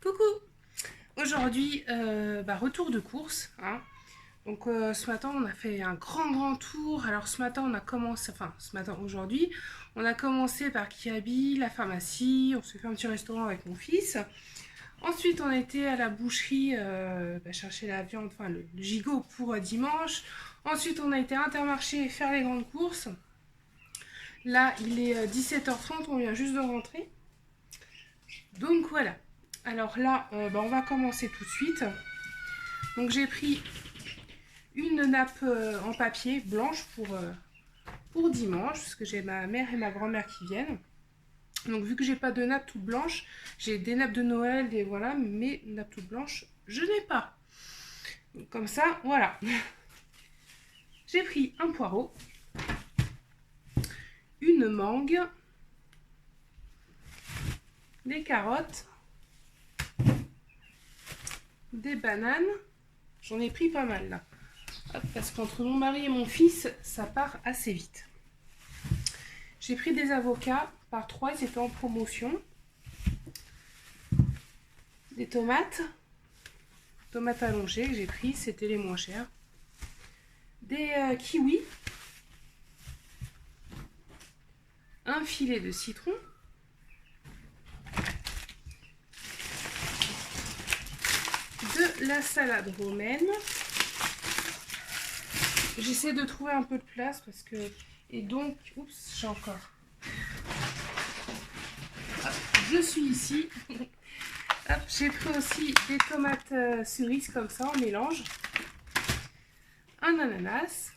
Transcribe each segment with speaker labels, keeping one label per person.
Speaker 1: Coucou. Aujourd'hui, retour de course, hein. Donc ce matin, on a fait un grand tour. Alors ce matin, on a commencé, enfin ce matin, aujourd'hui, on a commencé par Kiabi, la pharmacie, on s'est fait un petit restaurant avec mon fils. Ensuite, on a été à la boucherie chercher la viande, enfin le gigot pour dimanche. Ensuite, on a été à Intermarché faire les grandes courses. Là, il est 17h30, on vient juste de rentrer. Donc voilà. Alors là, on va commencer tout de suite. Donc j'ai pris une nappe en papier blanche pour dimanche, parce que j'ai ma mère et ma grand-mère qui viennent. Donc vu que j'ai pas de nappe toute blanche, j'ai des nappes de Noël, des voilà, mais nappe toute blanche, je n'ai pas. Donc, comme ça, voilà. J'ai pris un poireau, une mangue, des carottes, des bananes. J'en ai pris pas mal là. Hop, parce qu'entre mon mari et mon fils, ça part assez vite. J'ai pris des avocats par 3, ils étaient en promotion. Des tomates allongées que j'ai pris, c'était les moins chers. Des kiwis. Un filet de citron. De la salade romaine. J'essaie de trouver un peu de place parce que... Et donc... Oups, j'ai encore... Hop, je suis ici. Hop, j'ai pris aussi des tomates cerises comme ça en mélange. Un ananas.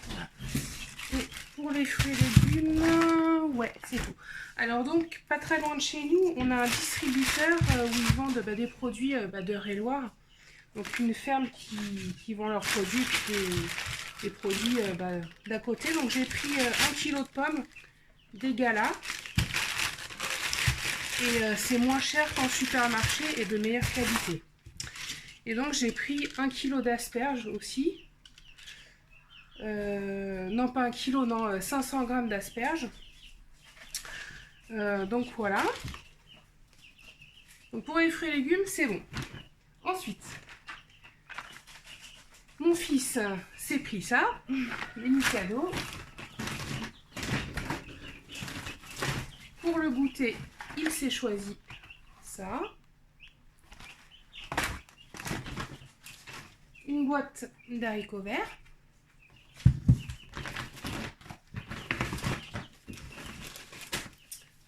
Speaker 1: Voilà. Et pour les fruits et légumes, ouais, c'est tout. Alors donc, pas très loin de chez nous, on a un distributeur où ils vendent des produits d'Eure-et-Loir. Donc une ferme qui vend leurs produits, des produits d'à côté. Donc j'ai pris 1 kg de pommes, des galas. Et c'est moins cher qu'en supermarché et de meilleure qualité. Et donc j'ai pris 1 kg d'asperges aussi. Non pas 1 kg, non 500 g d'asperges. Donc voilà. Donc pour les fruits et légumes, c'est bon. Ensuite, mon fils s'est pris ça, les Mikado. Pour le goûter, il s'est choisi ça. Une boîte d'haricots verts.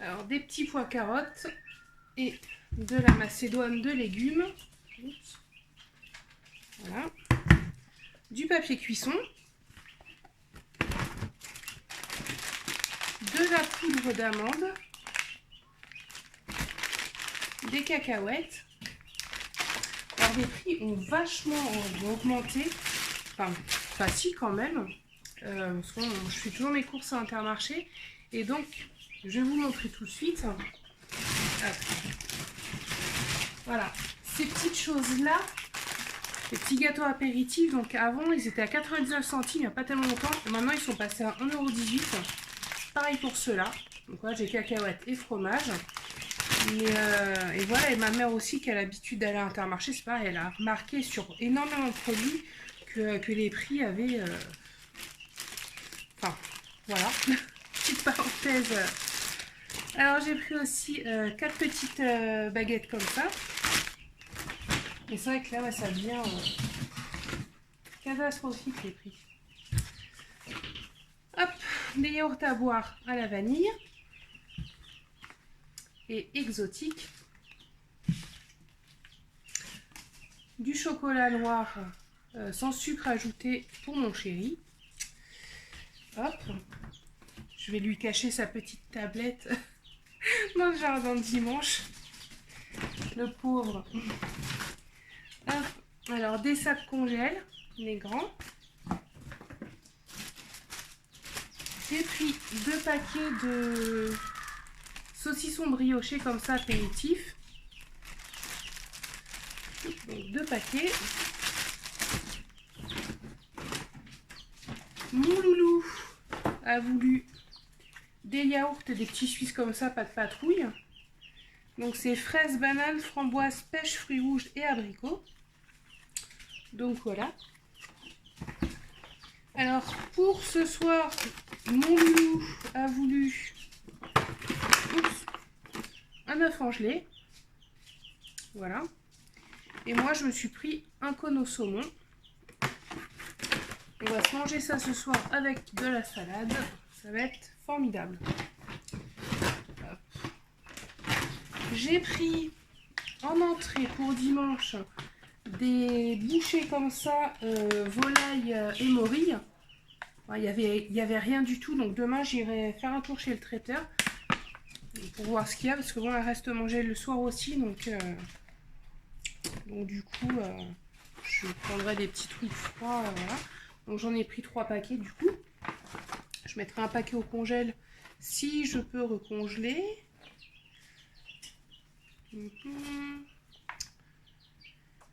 Speaker 1: Alors des petits pois carottes et de la macédoine de légumes. Oups. Voilà. Du papier cuisson. De la poudre d'amande. Des cacahuètes. Alors les prix ont vachement augmenté. Enfin, pas si quand même. Parce que je fais toujours mes courses à Intermarché. Et donc, je vais vous montrer tout de suite. Voilà, ces petites choses-là, les petits gâteaux apéritifs. Donc avant, ils étaient à 99 centimes il n'y a pas tellement longtemps. Et maintenant, ils sont passés à 1,18 €. Pareil pour ceux-là. Donc voilà, j'ai cacahuètes et fromage. Et voilà, et ma mère aussi qui a l'habitude d'aller à Intermarché, c'est pareil, elle a remarqué sur énormément de produits que les prix avaient... Enfin, voilà, petite parenthèse. Alors j'ai pris aussi 4 petites baguettes comme ça. Et c'est vrai que là, ça devient catastrophique les prix. Hop, des yaourts à boire à la vanille. Et exotique. Du chocolat noir sans sucre ajouté pour mon chéri. Hop, je vais lui cacher sa petite tablette dans le jardin de dimanche. Le pauvre. Hop, alors des sacs congèles, les grands. J'ai pris 2 paquets de saucissons briochés comme ça, apéritifs. Donc 2 paquets. Mon loulou a voulu des yaourts et des petits suisses comme ça, pas de patrouille. Donc c'est fraises, bananes, framboises, pêche, fruits rouges et abricots. Donc voilà. Alors pour ce soir, mon loulou a voulu un œuf en gelée. Voilà. Et moi je me suis pris un cône au saumon. On va se manger ça ce soir avec de la salade. Ça va être formidable. J'ai pris en entrée pour dimanche des bouchées comme ça, volaille et morille. Il y avait rien du tout, donc demain j'irai faire un tour chez le traiteur pour voir ce qu'il y a, parce que bon, elle reste manger le soir aussi, donc du coup je prendrai des petits trucs froids, voilà. Donc j'en ai pris 3 paquets du coup. Je mettrai un paquet au congèle si je peux recongeler.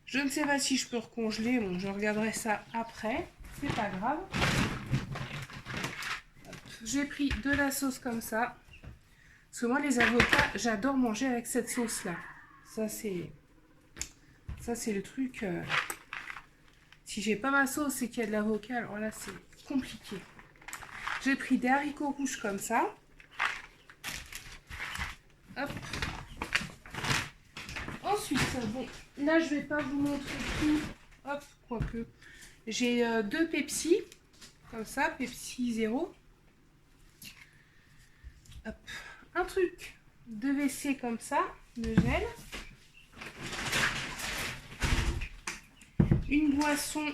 Speaker 1: Je ne sais pas si je peux recongeler, bon je regarderai ça après, c'est pas grave. J'ai pris de la sauce comme ça, parce que moi les avocats, j'adore manger avec cette sauce là. Ça c'est le truc, si j'ai pas ma sauce et qu'il y a de l'avocat, alors là c'est compliqué. J'ai pris des haricots rouges comme ça. Hop. Ensuite, bon, là je vais pas vous montrer tout. Hop, quoique. J'ai 2 Pepsi, comme ça, Pepsi 0. Hop. Un truc de WC comme ça, de gel. Une boisson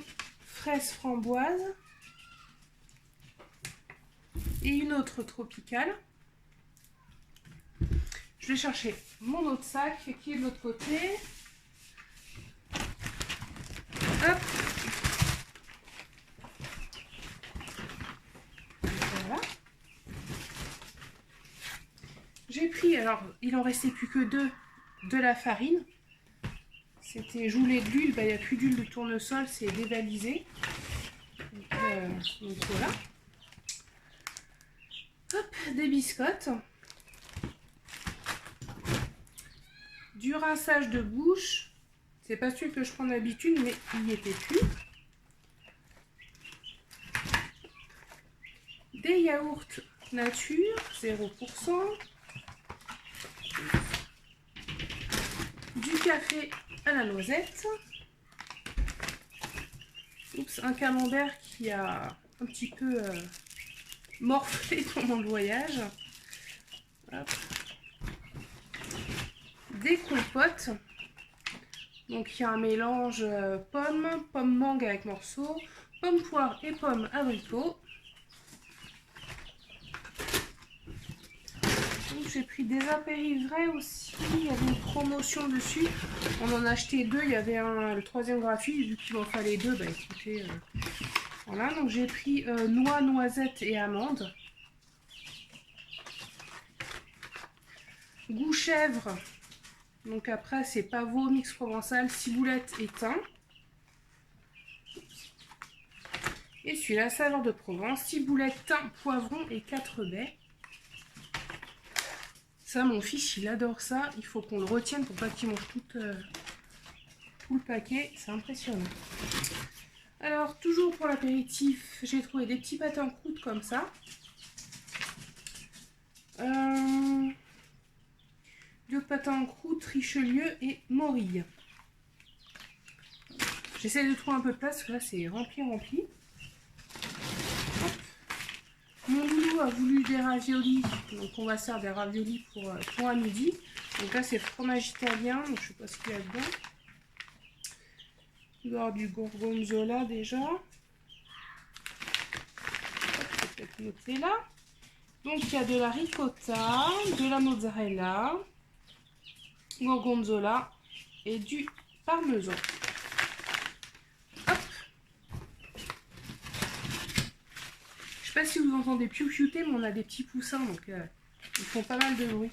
Speaker 1: fraise framboise. Et une autre tropicale. Je vais chercher mon autre sac qui est de l'autre côté. Hop. Voilà. J'ai pris, alors il en restait plus que 2, de la farine. C'était, je voulais de l'huile, il n'y a plus d'huile de tournesol, c'est dévalisé. Donc voilà. Hop, des biscottes. Du rinçage de bouche. C'est pas celui que je prends d'habitude, mais il n'y était plus. Des yaourts nature, 0%. Du café à la noisette. Oups, un camembert qui a un petit peu morflé pendant le voyage. Hop. Des compotes. Donc il y a un mélange pomme mangue avec morceaux, pomme poire et pomme abricot. Donc j'ai pris des apéritifs aussi, il y avait une promotion dessus. On en a acheté 2, il y avait le 3e gratuit, vu qu'il en fallait 2, bah écoutez, voilà. Donc j'ai pris noix, noisettes et amandes. Goût chèvre. Donc après c'est pavot, mix provençal, ciboulette et thym. Et celui-là, saveur de Provence, ciboulette, thym, poivron et 4 baies. Ça, mon fils, il adore ça. Il faut qu'on le retienne pour pas qu'il mange tout le paquet. C'est impressionnant. Alors, toujours pour l'apéritif, j'ai trouvé des petits pâtés en croûte comme ça. Deux pâtés en croûte, Richelieu et Morille. J'essaie de trouver un peu de place, parce que là, c'est rempli. Hop. Mon loulou a voulu des raviolis, donc on va se faire des raviolis pour à midi. Donc là, c'est fromage italien, donc je sais pas ce qu'il y a dedans. Il doit y avoir du gorgonzola déjà. Hop, je vais peut-être noter là. Donc il y a de la ricotta, de la mozzarella, gorgonzola et du parmesan. Hop. Je sais pas si vous entendez piou-piouter, mais on a des petits poussins, donc ils font pas mal de bruit.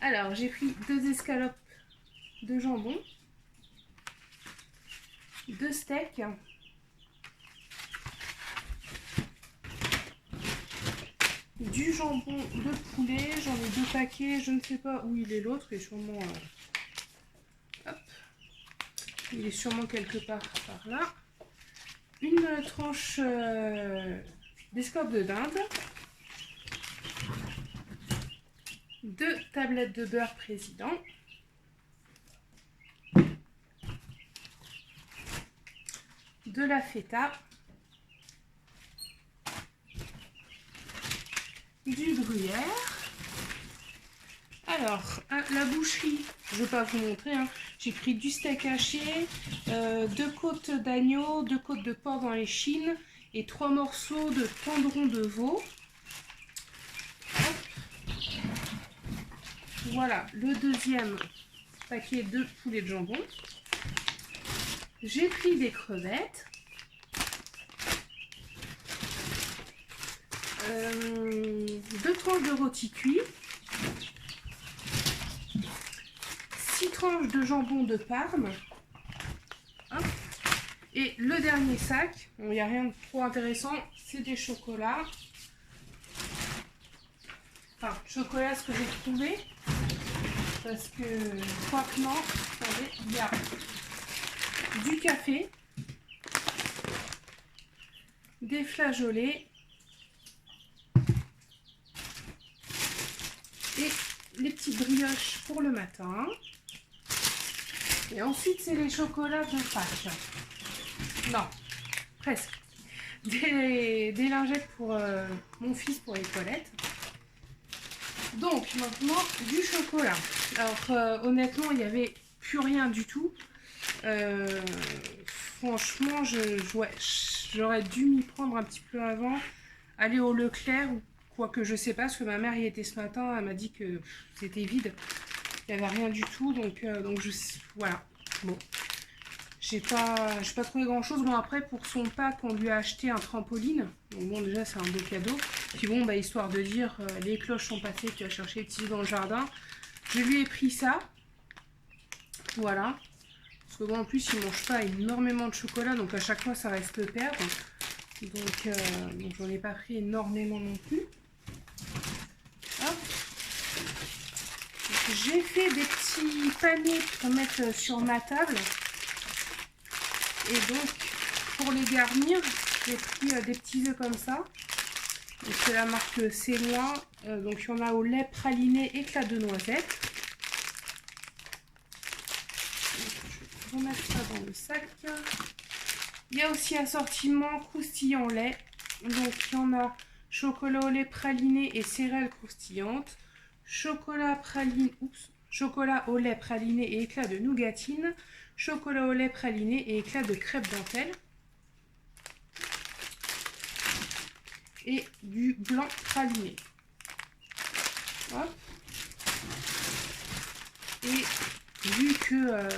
Speaker 1: Alors j'ai pris 2 escalopes de jambon, 2 steaks, du jambon de poulet. J'en ai 2 paquets. Je ne sais pas où il est l'autre. Il est sûrement... hop. Il est sûrement quelque part par là. Une tranche d'escope de dinde. 2 tablettes de beurre président. De la feta. Du gruyère. Alors, la boucherie, je ne vais pas vous montrer, hein. J'ai pris du steak haché, 2 côtes d'agneau, 2 côtes de porc dans l'échine et 3 morceaux de tendron de veau. Hop. Voilà le deuxième paquet de poulet de jambon. J'ai pris des crevettes. 2 tranches de rôti cuit. 6 tranches de jambon de Parme. Hop. Et le dernier sac, il n'y a rien de trop intéressant, c'est des chocolats. Enfin, chocolat, ce que j'ai trouvé. Parce que, je crois que non, attendez, il y a du café, des flageolets et les petites brioches pour le matin. Et ensuite, c'est les chocolats de Pâques. Non, presque. Des lingettes pour mon fils pour les toilettes. Donc, maintenant, du chocolat. Alors, honnêtement, il n'y avait plus rien du tout. Franchement, j'aurais dû m'y prendre un petit peu avant. Aller au Leclerc ou quoi que je sais pas, parce que ma mère y était ce matin. Elle m'a dit que c'était vide. Il n'y avait rien du tout. Donc voilà. Bon. J'ai pas trouvé grand chose. Bon, après, pour son pack, on lui a acheté un trampoline. Donc bon, déjà, c'est un beau cadeau. Puis bon, bah, histoire de dire, les cloches sont passées, tu as cherché les petits dans le jardin. Je lui ai pris ça. Voilà. Parce que bon, en plus, il ne mange pas énormément de chocolat. Donc à chaque fois, ça reste le perdre. Donc j'en ai pas pris énormément non plus. Hop. J'ai fait des petits paniers pour mettre sur ma table. Et donc, pour les garnir, j'ai pris des petits œufs comme ça. C'est la marque Céloin. Donc, il y en a au lait praliné éclat de noisette. Je vais remettre ça dans le sac. Il y a aussi assortiment croustillant lait. Donc, il y en a chocolat au lait praliné et céréales croustillantes. Chocolat au lait praliné et éclat de nougatine. Chocolat au lait praliné et éclat de crêpe dentelle. Et du blanc praliné. Hop. Et vu que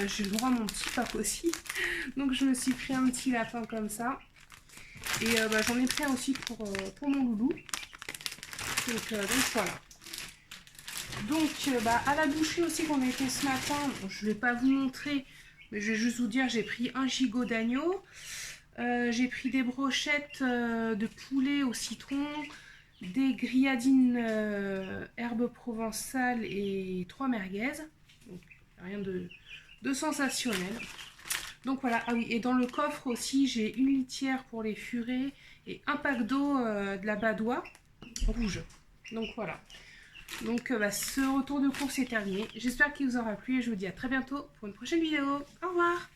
Speaker 1: j'ai le droit à mon petit pack aussi, donc je me suis pris un petit lapin comme ça. Et j'en ai pris un aussi pour mon loulou. Donc voilà. Donc à la boucherie aussi qu'on a été ce matin, bon, je ne vais pas vous montrer, mais je vais juste vous dire, j'ai pris un gigot d'agneau, j'ai pris des brochettes de poulet au citron, des grilladines herbes provençales et 3 merguez, donc rien de sensationnel. Donc voilà, ah oui, et dans le coffre aussi, j'ai une litière pour les furets et un pack d'eau de la Badois rouge. Donc voilà. Donc ce retour de course est terminé. J'espère qu'il vous aura plu et je vous dis à très bientôt pour une prochaine vidéo. Au revoir!